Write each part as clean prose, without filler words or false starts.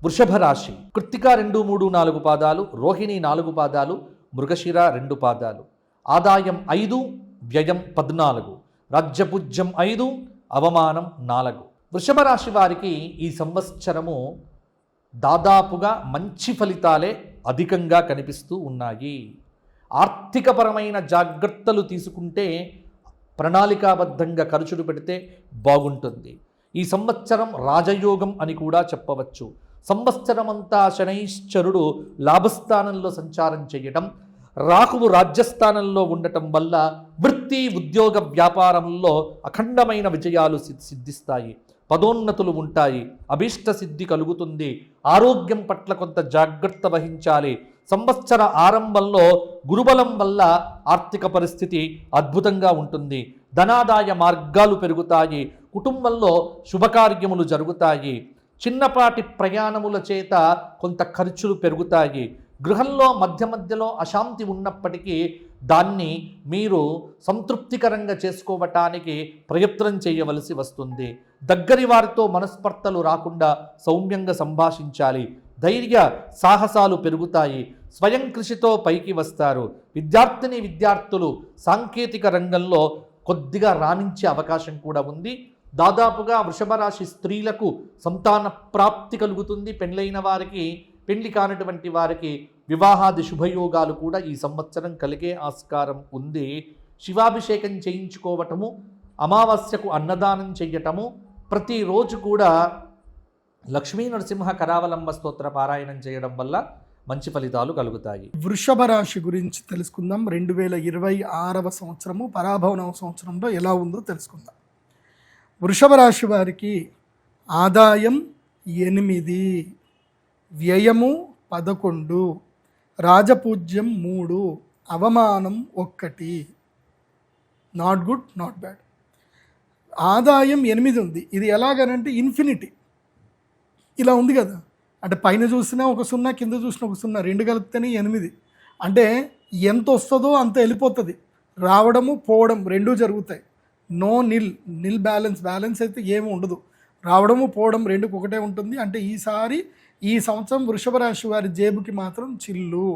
వృషభ రాశి కృత్తిక 2, 3, 4 పాదాలు, రోహిణి 4 పాదాలు, మృగశిర 2 పాదాలు. ఆదాయం 5, వ్యయం 14, రాజ్యపూజ్యం 5, అవమానం 4. వృషభ రాశి వారికి ఈ సంవత్సరము దాదాపుగా మంచి ఫలితాలే అధికంగా కనిపిస్తూ ఉన్నాయి. ఆర్థికపరమైన జాగ్రత్తలు తీసుకుంటే, ప్రణాళికాబద్ధంగా ఖర్చులు పెడితే బాగుంటుంది. ఈ సంవత్సరం రాజయోగం అని కూడా చెప్పవచ్చు. సంవత్సరమంతా శనైశ్చరుడు లాభస్థానంలో సంచారం చేయటం, రాహువు రాజ్యస్థానంలో ఉండటం వల్ల వృత్తి, ఉద్యోగ, వ్యాపారంలో అఖండమైన విజయాలు సిద్ధిస్తాయి. పదోన్నతులు ఉంటాయి. అభీష్ట సిద్ధి కలుగుతుంది. ఆరోగ్యం పట్ల కొంత జాగ్రత్త వహించాలి. సంవత్సర ఆరంభంలో గురుబలం వల్ల ఆర్థిక పరిస్థితి అద్భుతంగా ఉంటుంది. ధనాదాయ మార్గాలు పెరుగుతాయి. కుటుంబంలో శుభకార్యములు జరుగుతాయి. చిన్నపాటి ప్రయాణముల చేత కొంత ఖర్చులు పెరుగుతాయి. గృహంలో మధ్యలో అశాంతి ఉన్నప్పటికీ దాన్ని మీరు సంతృప్తికరంగా చేసుకోవటానికి ప్రయత్నం చేయవలసి వస్తుంది. దగ్గరి వారితో మనస్పర్ధలు రాకుండా సౌమ్యంగా సంభాషించాలి. ధైర్య సాహసాలు పెరుగుతాయి. స్వయం కృషితో పైకి వస్తారు. విద్యార్థులు సాంకేతిక రంగంలో కొద్దిగా రాణించే అవకాశం కూడా ఉంది. దాదాపుగా వృషభ రాశి స్త్రీలకు సంతాన ప్రాప్తి కలుగుతుంది. పెళ్ళైన వారికి, పెళ్లి కానటువంటి వారికి వివాహాది శుభయోగాలు కూడా ఈ సంవత్సరం కలిగే ఆస్కారం ఉంది. శివాభిషేకం చేయించుకోవటము, అమావాస్యకు అన్నదానం చెయ్యటము, ప్రతిరోజు కూడా లక్ష్మీ నరసింహ కరావలంబ స్తోత్ర పారాయణం చేయడం వల్ల మంచి ఫలితాలు కలుగుతాయి. వృషభ రాశి గురించి తెలుసుకుందాం. 2026వ సంవత్సరము పరాభవనవ సంవత్సరంలో ఎలా ఉందో తెలుసుకుందాం. వృషభ రాశి వారికి ఆదాయం 8, వ్యయము 11, రాజపూజ్యం 3, అవమానం 1. Not good, not bad. ఆదాయం 8 ఉంది. ఇది ఎలాగనంటే ఇన్ఫినిటీ ఇలా ఉంది కదా. అంటే పైన చూసినా ఒక 0, కింద చూసినా ఒక 0, 2 కలిపితేనే 8. అంటే ఎంత వస్తుందో అంత వెళ్ళిపోతుంది. రావడము పోవడం 2 జరుగుతాయి. నో నిల్ బ్యాలెన్స్ అయితే ఏమి ఉండదు. రావడము పోవడం 2కు ఒకటే ఉంటుంది. అంటే ఈ సంవత్సరం వృషభ రాశి వారి జేబుకి మాత్రం చిల్లు,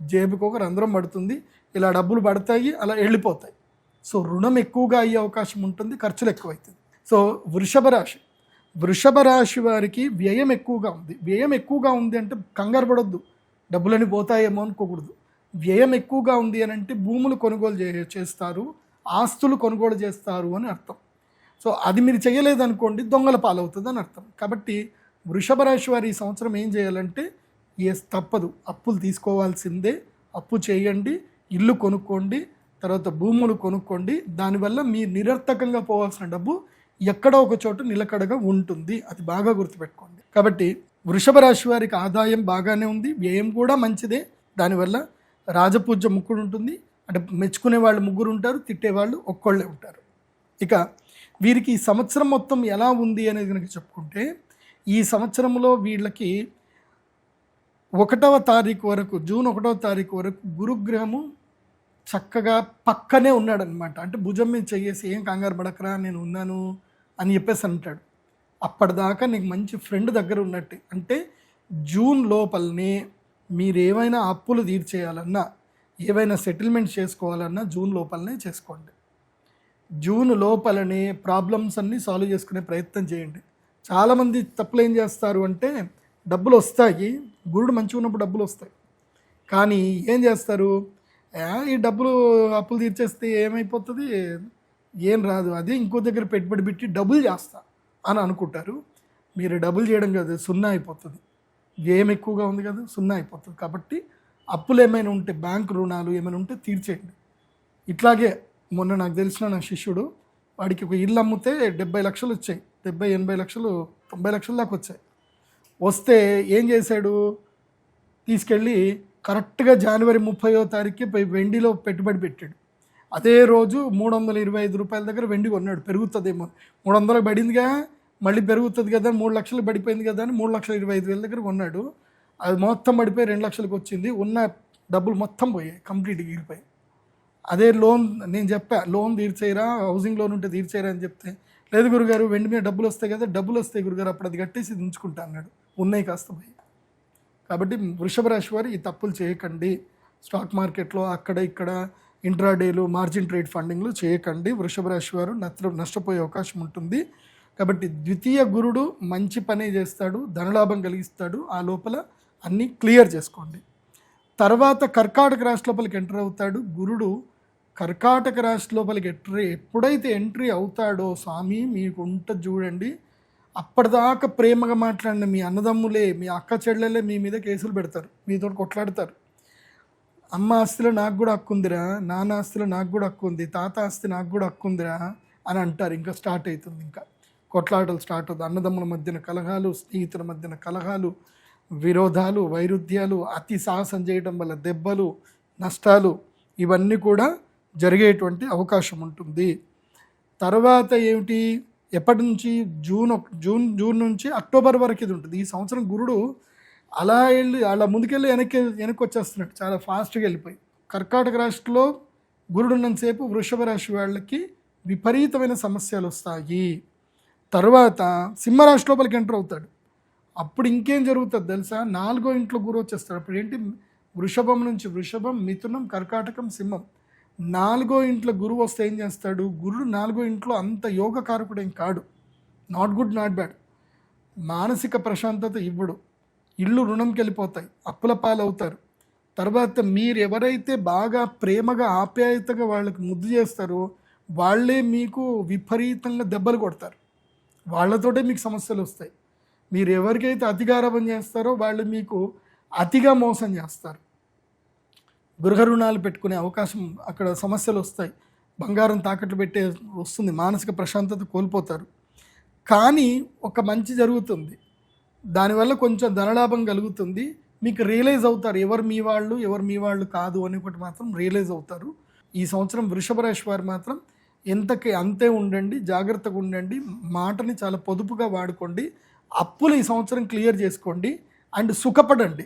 జేబుకి ఒక రంధ్రం పడుతుంది. ఇలా డబ్బులు పడతాయి, అలా వెళ్ళిపోతాయి. సో రుణం ఎక్కువగా అయ్యే అవకాశం ఉంటుంది, ఖర్చులు ఎక్కువవుతుంది. సో వృషభ రాశి వారికి వ్యయం ఎక్కువగా ఉంది. వ్యయం ఎక్కువగా ఉంది అంటే కంగారు పడొద్దు, డబ్బులని పోతాయేమో అనుకోకూడదు. వ్యయం ఎక్కువగా ఉంది అని అంటే భూములు కొనుగోలు చేస్తారు, ఆస్తులు కొనుగోలు చేస్తారు అని అర్థం. సో అది మీరు చేయలేదనుకోండి, దొంగల పాలవుతుంది అని అర్థం. కాబట్టి వృషభ రాశి వారు ఈ సంవత్సరం ఏం చేయాలంటే, తప్పదు, అప్పులు తీసుకోవాల్సిందే. అప్పు చేయండి, ఇల్లు కొనుక్కోండి, తర్వాత భూములు కొనుక్కోండి. దానివల్ల మీ నిరర్థకంగా పోవాల్సిన డబ్బు ఎక్కడో ఒక చోట నిలకడగా ఉంటుంది. అది బాగా గుర్తుపెట్టుకోండి. కాబట్టి వృషభ రాశి వారికి ఆదాయం బాగానే ఉంది, వ్యయం కూడా మంచిదే. దానివల్ల రాజపూజ్య ముగ్గురు ఉంటుంది. అంటే మెచ్చుకునే వాళ్ళు 3 ఉంటారు, తిట్టేవాళ్ళు ఒక్కళ్ళే ఉంటారు. ఇక వీరికి ఈ సంవత్సరం మొత్తం ఎలా ఉంది అనేది కనుక చెప్పుకుంటే, ఈ సంవత్సరంలో వీళ్ళకి 1వ తారీఖు వరకు, జూన్ 1వ తారీఖు వరకు గురుగ్రహము చక్కగా పక్కనే ఉన్నాడనమాట. అంటే భుజం మీద చెయ్యేసి ఏం కంగారు పడకరా, నేను ఉన్నాను అని చెప్పేసి అంటాడు. అప్పటిదాకా నీకు మంచి ఫ్రెండ్ దగ్గర ఉన్నట్టే. అంటే జూన్ లోపలనే మీరు ఏమైనా అప్పులు తీర్చేయాలన్నా, ఏవైనా సెటిల్మెంట్ చేసుకోవాలన్నా జూన్ లోపలనే చేసుకోండి. జూన్ లోపలనే ప్రాబ్లమ్స్ అన్నీ సాల్వ్ చేసుకునే ప్రయత్నం చేయండి. చాలామంది తప్పులు ఏం చేస్తారు అంటే, డబ్బులు వస్తాయి, గురుడు మంచిగా ఉన్నప్పుడు డబ్బులు వస్తాయి, కానీ ఏం చేస్తారు, ఈ డబ్బులు అప్పులు తీర్చేస్తే ఏమైపోతుంది, ఏం రాదు, అదే ఇంకో దగ్గర పెట్టుబడి పెట్టి డబ్బులు చేస్తా అని అనుకుంటారు. మీరు డబ్బులు చేయడం కాదు, 0 అయిపోతుంది. వ్యయం ఎక్కువగా ఉంది కదా, 0 అయిపోతుంది. కాబట్టి అప్పులు ఏమైనా ఉంటే, బ్యాంకు రుణాలు ఏమైనా ఉంటే తీర్చేయండి. ఇట్లాగే మొన్న నాకు తెలిసిన నా శిష్యుడు, వాడికి ఒక ఇల్లు అమ్మితే 70 లక్షలు వచ్చాయి. 70-80 లక్షలు 90 లక్షల దాకా వచ్చాయి. వస్తే ఏం చేశాడు, తీసుకెళ్ళి కరెక్ట్గా జనవరి 30వ తారీఖుకి పోయి వెండిలో పెట్టుబడి పెట్టాడు. అదే రోజు 325 రూపాయల దగ్గర వెండి కొన్నాడు. పెరుగుతుందేమో, 300 పడిందిగా, మళ్ళీ పెరుగుతుంది కదా, 3 లక్షలు పడిపోయింది కదా అని 3,25,000 దగ్గర కొన్నాడు. అది మొత్తం పడిపోయి 2 లక్షలకు వచ్చింది. ఉన్న డబ్బులు మొత్తం పోయాయి, కంప్లీట్గా ఎగిరిపోయాయి. అదే లోన్ నేను చెప్పా, లోన్ తీర్చేయరా, హౌసింగ్ లోన్ ఉంటే తీర్చేయరా అని చెప్తే, లేదు గురుగారు వెండి మీద డబ్బులు వస్తాయి కదా, డబ్బులు వస్తాయి గురుగారు, అప్పుడు అది కట్టేసి ఉంచుకుంటా అన్నాడు. ఉన్నాయి కాస్త పోయి. కాబట్టి వృషభ రాశి వారు ఈ తప్పులు చేయకండి. స్టాక్ మార్కెట్లో అక్కడ ఇక్కడ ఇంట్రాడేలు మార్జిన్ ట్రేడ్ ఫండింగ్లు చేయకండి. వృషభ రాశి వారు నష్టపోయే అవకాశం ఉంటుంది. కాబట్టి ద్వితీయ గురుడు మంచి పనే చేస్తాడు, ధనలాభం కలిగిస్తాడు. ఆ లోపల అన్నీ క్లియర్ చేసుకోండి. తర్వాత కర్కాటక రాశి లోపలికి ఎంటర్ అవుతాడు గురుడు. కర్కాటక రాశి లోపలికి ఎప్పుడైతే ఎంట్రీ అవుతాడో స్వామి మీకు ఉంటుంది చూడండి, అప్పటిదాకా ప్రేమగా మాట్లాడిన మీ అన్నదమ్ములే, మీ అక్క చెల్లెలే మీ మీద కేసులు పెడతారు, మీతో కొట్లాడతారు. అమ్మ ఆస్తిలో నాకు కూడా హక్కు ఉందిరా, నాన్న ఆస్తిలో నాకు కూడా హక్కు ఉంది, తాత ఆస్తి నాకు కూడా హక్కు ఉందిరా అని అంటారు. ఇంకా స్టార్ట్ అవుతుంది, ఇంకా కొట్లాటలు స్టార్ట్ అవుతుంది. అన్నదమ్ముల మధ్యన కలహాలు, స్నేహితుల మధ్యన కలహాలు, విరోధాలు, వైరుధ్యాలు, అతి సాహసం చేయడం వల్ల దెబ్బలు, నష్టాలు ఇవన్నీ కూడా జరిగేటువంటి అవకాశం ఉంటుంది. తర్వాత ఏమిటి, ఎప్పటి నుంచి జూన్ నుంచి అక్టోబర్ వరకు ఇది ఉంటుంది. ఈ సంవత్సరం గురుడు అలా ముందుకెళ్ళి వెనక్కి వచ్చేస్తున్నాడు, చాలా ఫాస్ట్గా వెళ్ళిపోయి. కర్కాటక రాశిలో గురుడు ఉన్నంతసేపు వృషభ రాశి వాళ్ళకి విపరీతమైన సమస్యలు వస్తాయి. తర్వాత సింహరాశి లోపలికి ఎంటర్ అవుతాడు. అప్పుడు ఇంకేం జరుగుతుంది తెలుసా, 4వ ఇంట్లో గురువు వచ్చేస్తాడు. అప్పుడు ఏంటి, వృషభం నుంచి వృషభం, మిథునం, కర్కాటకం, సింహం 4వ ఇంట్లో గురువు వస్తే ఏం చేస్తాడు, గురుడు 4వ ఇంట్లో అంత యోగకారకుడేం కాడు, నాట్ గుడ్ నాట్ బ్యాడ్. మానసిక ప్రశాంతత ఇవ్వడు, ఇళ్ళు రుణంకి వెళ్ళిపోతాయి, అప్పుల పాలవుతారు. తర్వాత మీరు ఎవరైతే బాగా ప్రేమగా ఆప్యాయతగా వాళ్ళకి ముద్దు చేస్తారో వాళ్ళే మీకు విపరీతంగా దెబ్బలు కొడతారు, వాళ్ళతోటే మీకు సమస్యలు వస్తాయి. మీరు ఎవరికైతే అతిగారాభం చేస్తారో వాళ్ళు మీకు అతిగా మోసం చేస్తారు. గృహ రుణాలు పెట్టుకునే అవకాశం, అక్కడ సమస్యలు వస్తాయి, బంగారం తాకట్లు పెట్టే వస్తుంది, మానసిక ప్రశాంతత కోల్పోతారు. కానీ ఒక మంచి జరుగుతుంది, దానివల్ల కొంచెం ధనలాభం కలుగుతుంది. మీకు రియలైజ్ అవుతారు ఎవరు మీ వాళ్ళు ఎవరు మీ వాళ్ళు కాదు అని ఒకటి మాత్రం రియలైజ్ అవుతారు. ఈ సంవత్సరం వృషభ రాశి వారు మాత్రం ఎంతకి అంతే ఉండండి, జాగ్రత్తగా ఉండండి, మాటని చాలా పొదుపుగా వాడుకోండి, అప్పులు ఈ సంవత్సరం క్లియర్ చేసుకోండి అండ్ సుఖపడండి.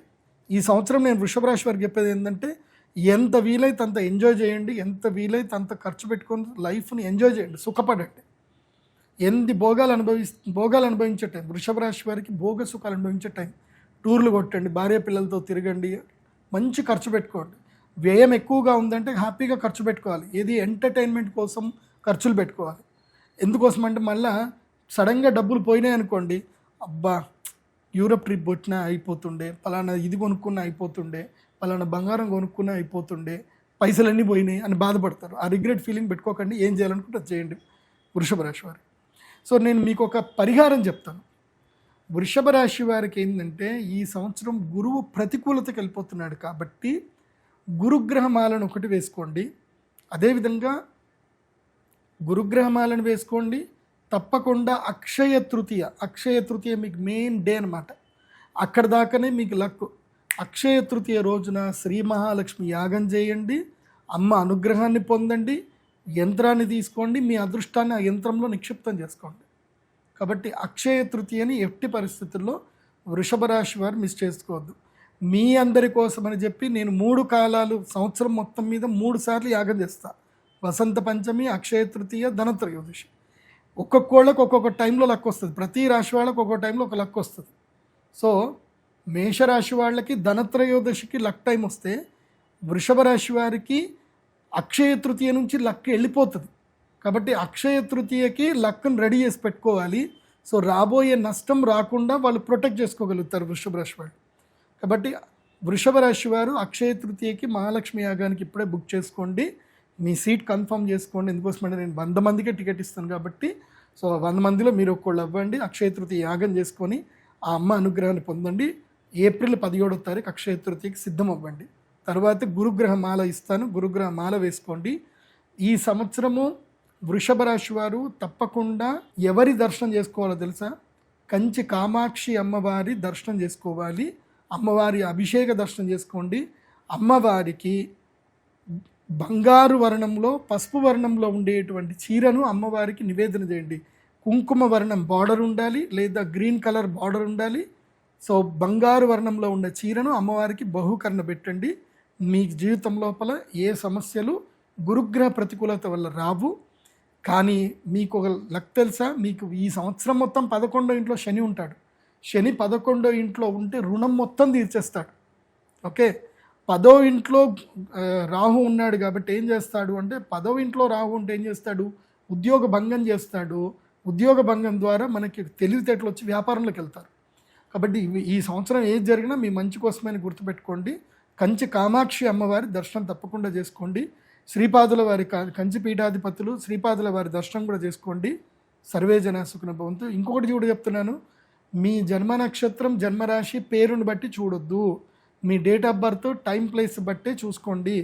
ఈ సంవత్సరం నేను వృషభ రాశి వారికి చెప్పేది ఏంటంటే, ఎంత వీలైతే అంత ఎంజాయ్ చేయండి, ఎంత వీలైతే అంత ఖర్చు పెట్టుకొని లైఫ్ని ఎంజాయ్ చేయండి, సుఖపడండి. భోగాలు అనుభవించే టైం వృషభ రాశి వారికి, భోగ సుఖాలు అనుభవించే టైం. టూర్లు కొట్టండి, భార్య పిల్లలతో తిరగండి, మంచి ఖర్చు పెట్టుకోండి. వ్యయం ఎక్కువగా ఉందంటే హ్యాపీగా ఖర్చు పెట్టుకోవాలి. ఏది ఎంటర్టైన్మెంట్ కోసం ఖర్చులు పెట్టుకోవాలి. ఎందుకోసం అంటే మళ్ళీ సడన్గా డబ్బులు పోయినాయి అనుకోండి, అబ్బా యూరప్ ట్రిప్ కొట్టినా అయిపోతుండే, పలానా ఇది కొనుక్కున్నా అయిపోతుండే, పలానా బంగారం కొనుక్కున్నా అయిపోతుండే, పైసలన్నీ పోయినాయి అని బాధపడతారు. ఆ రిగ్రెట్ ఫీలింగ్ పెట్టుకోకండి, ఏం చేయాలనుకుంటే అది చేయండి వృషభ రాశి వారు. సో నేను మీకు ఒక పరిహారం చెప్తాను. వృషభ రాశి వారికి ఏంటంటే, ఈ సంవత్సరం గురువు ప్రతికూలతకి వెళ్ళిపోతున్నాడు కాబట్టి గురుగ్రహమాలను ఒకటి వేసుకోండి. అదేవిధంగా గురుగ్రహమాలను వేసుకోండి. తప్పకుండా అక్షయ తృతీయ మీకు మెయిన్ డే అనమాట. అక్కడ దాకానే మీకు లక్. అక్షయ తృతీయ రోజున శ్రీ మహాలక్ష్మి యాగం చేయండి, అమ్మ అనుగ్రహాన్ని పొందండి, యంత్రాన్ని తీసుకోండి, మీ అదృష్టాన్ని ఆ యంత్రంలో నిక్షిప్తం చేసుకోండి. కాబట్టి అక్షయ తృతీయని ఎట్టి పరిస్థితుల్లో వృషభ రాశి వారు మిస్ చేసుకోవద్దు. మీ అందరి కోసమని చెప్పి నేను 3 కాలాలు సంవత్సరం మొత్తం మీద 3 సార్లు యాగం చేస్తాను. వసంత పంచమి, అక్షయ తృతీయ, ధనత్రయోదశి. ఒక్కొక్కళ్ళకి ఒక్కొక్క టైంలో లక్ వస్తుంది. ప్రతి రాశి వాళ్ళకి ఒక్కొక్క టైంలో ఒక లక్ వస్తుంది. సో మేషరాశి వాళ్ళకి ధనత్రయోదశికి లక్ టైం వస్తే, వృషభ రాశి వారికి అక్షయ తృతీయ నుంచి లక్ వెళ్ళిపోతుంది. కాబట్టి అక్షయ తృతీయకి లక్ను రెడీ చేసి పెట్టుకోవాలి. సో రాబోయే నష్టం రాకుండా వాళ్ళు ప్రొటెక్ట్ చేసుకోగలుగుతారు వృషభ రాశి వాళ్ళు. కాబట్టి వృషభ రాశి వారు అక్షయ తృతీయకి మహాలక్ష్మి యాగానికి ఇప్పుడే బుక్ చేసుకోండి, మీ సీట్ కన్ఫర్మ్ చేసుకోండి. ఎందుకోసమంటే నేను 100 మందికే టికెట్ ఇస్తాను కాబట్టి, సో 100 మందిలో మీరు ఒక్కళ్ళు అవ్వండి. అక్షయ తృతీయ యాగం చేసుకొని ఆ అమ్మ అనుగ్రహాన్ని పొందండి. ఏప్రిల్ 17వ తారీఖు అక్షయ తృతీయకి సిద్ధం అవ్వండి. తర్వాత గురుగ్రహ మాల ఇస్తాను, గురుగ్రహ మాల వేసుకోండి. ఈ సంవత్సరము వృషభ రాశి వారు తప్పకుండా ఎవరి దర్శనం చేసుకోవాలో తెలుసా, కంచి కామాక్షి అమ్మవారి దర్శనం చేసుకోవాలి. అమ్మవారి అభిషేక దర్శనం చేసుకోండి. అమ్మవారికి బంగారు వర్ణంలో, పసుపు వర్ణంలో ఉండేటువంటి చీరను అమ్మవారికి నివేదన చేయండి. కుంకుమ వర్ణం బార్డర్ ఉండాలి, లేదా గ్రీన్ కలర్ బార్డర్ ఉండాలి. సో బంగారు వర్ణంలో ఉన్న చీరను అమ్మవారికి బహుకరణ పెట్టండి. మీ జీవితం లోపల ఏ సమస్యలు గురుగ్రహ ప్రతికూలత వల్ల రావు. కానీ మీకు ఒక లక్ తెలుసా, మీకు ఈ సంవత్సరం మొత్తం 11వ ఇంట్లో శని ఉంటాడు. శని 11వ ఇంట్లో ఉంటే రుణం మొత్తం తీర్చేస్తాడు. ఓకే, 10వ ఇంట్లో రాహు ఉన్నాడు కాబట్టి ఏం చేస్తాడు అంటే 10వ ఇంట్లో రాహు ఉంటే ఏం చేస్తాడు, ఉద్యోగ భంగం చేస్తాడు. ఉద్యోగ భంగం ద్వారా మనకి తెలివితేటలు వచ్చి వ్యాపారంలోకి వెళ్తారు. కాబట్టి ఈ సంవత్సరం ఏది జరిగినా మీ మంచి కోసమని గుర్తుపెట్టుకోండి. కంచి కామాక్షి అమ్మవారి దర్శనం తప్పకుండా చేసుకోండి. శ్రీపాదుల వారి కంచి పీఠాధిపతులు శ్రీపాదుల వారి దర్శనం కూడా చేసుకోండి. సర్వే జన సుఖినో భవంతు. ఇంకొకటి కూడా చెప్తున్నాను, మీ జన్మ నక్షత్రం జన్మరాశి పేరుని బట్టి చూడొద్దు, మీ date of birth time place బట్టే చూసుకోండి.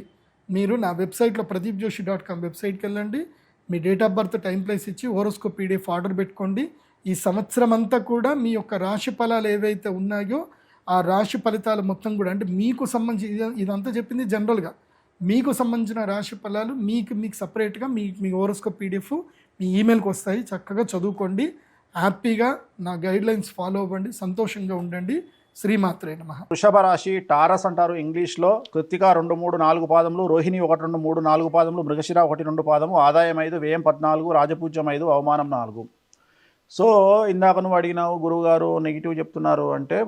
మీరు నా వెబ్సైట్లో pradeepjoshi.com వెబ్సైట్కి వెళ్ళండి, మీ date of birth time place ఇచ్చి హోరోస్కోప్ పీడిఎఫ్ ఆర్డర్ పెట్టుకోండి. ఈ సంవత్సరం అంతా కూడా మీ యొక్క రాశి ఫలాలు ఏవైతే ఉన్నాయో ఆ రాశి ఫలితాలు మొత్తం కూడా అంటే మీకు సంబంధించి ఇదంతా చెప్పింది జనరల్గా, మీకు సంబంధించిన రాశి ఫలాలు మీకు సపరేట్గా మీ హోరోస్కోప్ పీడిఎఫ్ మీ ఈమెయిల్కి వస్తాయి. చక్కగా చదువుకోండి, హ్యాపీగా నా గైడ్లైన్స్ ఫాలో అవ్వండి, సంతోషంగా ఉండండి. శ్రీమాత్రే నమః. వృషభ రాశి టారస్ అంటారు ఇంగ్లీష్లో. కృత్తిక 2, 3, 4 పాదములు, రోహిణి 1, 2, 3, 4 పాదములు, మృగశిర 1, 2 పాదము, ఆదాయం 5, వ్యయం 14, రాజపూజ్యం 5, అవమానం 4. సో ఇందాక నువ్వు అడిగినావు గురువుగారు నెగిటివ్ చెప్తున్నారు అంటే,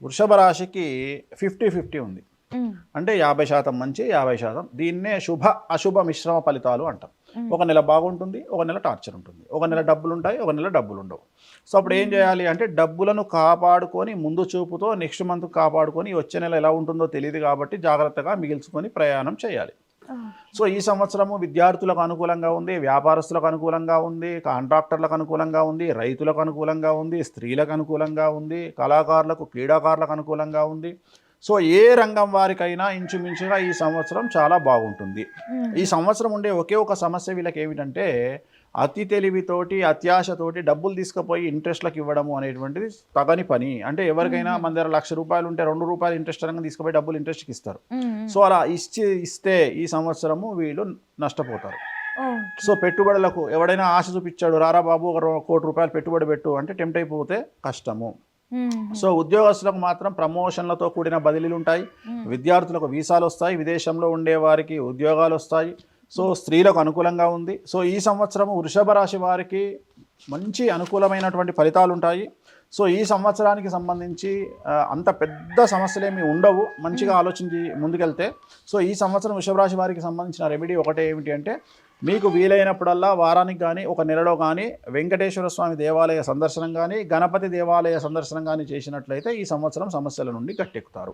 వృషభ రాశికి 50-50 ఉంది. అంటే 50% మంచి 50%. దీన్నే శుభ అశుభ మిశ్రమ ఫలితాలు అంటాం. ఒక నెల బాగుంటుంది, ఒక నెల టార్చర్ ఉంటుంది, ఒక నెల డబ్బులు ఉంటాయి, ఒక నెల డబ్బులు ఉండవు. సో అప్పుడు ఏం చేయాలి అంటే డబ్బులను కాపాడుకొని ముందు చూపుతో నెక్స్ట్ మంత్ కాపాడుకొని వచ్చే నెల ఎలా ఉంటుందో తెలియదు కాబట్టి జాగ్రత్తగా మిగిల్చుకొని ప్రయాణం చేయాలి. సో ఈ సంవత్సరము విద్యార్థులకు అనుకూలంగా ఉంది, వ్యాపారస్తులకు అనుకూలంగా ఉంది, కాంట్రాక్టర్లకు అనుకూలంగా ఉంది, రైతులకు అనుకూలంగా ఉంది, స్త్రీలకు అనుకూలంగా ఉంది, కళాకారులకు క్రీడాకారులకు అనుకూలంగా ఉంది. సో ఏ రంగం వారికైనా ఇంచుమించుగా ఈ సంవత్సరం చాలా బాగుంటుంది. ఈ సంవత్సరం ఉండే ఒకే ఒక సమస్య వీళ్ళకి ఏమిటంటే అతి తెలివితోటి అత్యాశతోటి డబ్బులు తీసుకుపోయి ఇంట్రెస్ట్లకు ఇవ్వడము అనేటువంటిది తగని పని. అంటే ఎవరికైనా మన దగ్గర ₹1,00,000 ఉంటే ₹2 ఇంట్రెస్ట్ రంగా తీసుకుపోయి డబ్బులు ఇంట్రెస్ట్కి ఇస్తారు. సో అలా ఇస్తే ఈ సంవత్సరము వీళ్ళు నష్టపోతారు. సో పెట్టుబడులకు ఎవడైనా ఆశ చూపించాడు, రారా బాబు ₹1,00,00,000 పెట్టుబడి పెట్టు అంటే టెంప్ట్ అయిపోతే కష్టము. సో ఉద్యోగస్తులకు మాత్రం ప్రమోషన్లతో కూడిన బదిలీలు ఉంటాయి, విద్యార్థులకు వీసాలు వస్తాయి, విదేశంలో ఉండే వారికి ఉద్యోగాలు వస్తాయి. సో స్త్రీలకు అనుకూలంగా ఉంది. సో ఈ సంవత్సరము వృషభ రాశి వారికి మంచి అనుకూలమైనటువంటి ఫలితాలు ఉంటాయి. సో ఈ సంవత్సరానికి సంబంధించి అంత పెద్ద సమస్యలేమి ఉండవు, మంచిగా ఆలోచించి ముందుకెళ్తే. సో ఈ సంవత్సరం వృషభ రాశి వారికి సంబంధించిన రెమెడీ ఒకటే ఏమిటి అంటే, మీకు వీలైనప్పుడల్లా వారానికి కానీ ఒక నెలలో కానీ వెంకటేశ్వర స్వామి దేవాలయ సందర్శనం కానీ గణపతి దేవాలయ సందర్శనం కానీ చేసినట్లయితే ఈ సంవత్సరం సమస్యల నుండి గట్టెక్కుతారు.